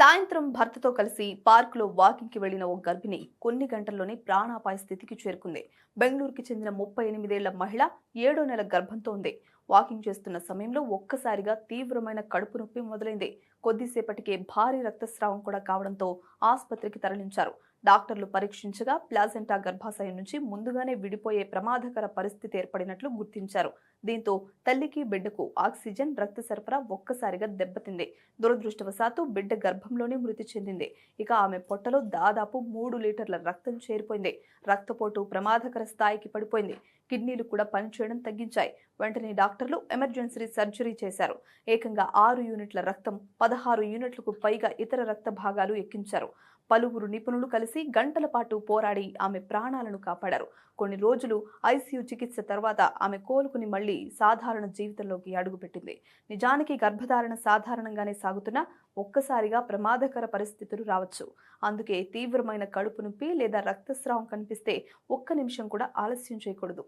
సాయంత్రం భర్తతో కలిసి పార్కులో వాకింగ్కి వెళ్లిన ఓ గర్భిణి కొన్ని గంటల్లోనే ప్రాణాపాయ స్థితికి చేరుకుంది. బెంగళూరుకి చెందిన 38 ఏళ్ల మహిళ 7వ నెల గర్భంతో ఉంది. వాకింగ్ చేస్తున్న సమయంలో ఒక్కసారిగా తీవ్రమైన కడుపు నొప్పి మొదలైంది. కొద్దిసేపటికే భారీ రక్తస్రావం కూడా కావడంతో ఆసుపత్రికి తరలించారు. డాక్టర్లు పరీక్షించగా ప్లాజెంటా గర్భాశయం నుంచి ముందుగానే విడిపోయే ప్రమాదకర పరిస్థితి ఏర్పడినట్లు గుర్తించారు. దీంతో తల్లికి బిడ్డకు ఆక్సిజన్ రక్త సరఫరా ఒక్కసారిగా దెబ్బతింది. దురదృష్టవశాత్తు బిడ్డ గర్భంలోనే మృతి చెందింది. ఇక ఆమె పొట్టలో దాదాపు 3 లీటర్ల రక్తం చేరిపోయింది. రక్తపోటు ప్రమాదకర స్థాయికి పడిపోయింది. కిడ్నీలు కూడా పనిచేయడం తగ్గించాయి. వెంటనే డాక్టర్లు ఎమర్జెన్సీ సర్జరీ చేశారు. ఏకంగా 6 యూనిట్ల రక్తం 16 యూనిట్లకు పైగా ఇతర రక్త భాగాలు ఎక్కించారు. పలువురు నిపుణులు కలిసి గంటల పాటు పోరాడి ఆమె ప్రాణాలను కాపాడారు. కొన్ని రోజులు ఐసీయూ చికిత్స తర్వాత ఆమె కోలుకుని మళ్లీ సాధారణ జీవితంలోకి అడుగుపెట్టింది. నిజానికి గర్భధారణ సాధారణంగానే సాగుతున్నా ఒక్కసారిగా ప్రమాదకర పరిస్థితులు రావచ్చు. అందుకే తీవ్రమైన కడుపు నొప్పి లేదా రక్తస్రావం కనిపిస్తే ఒక్క నిమిషం కూడా ఆలస్యం చేయకూడదు.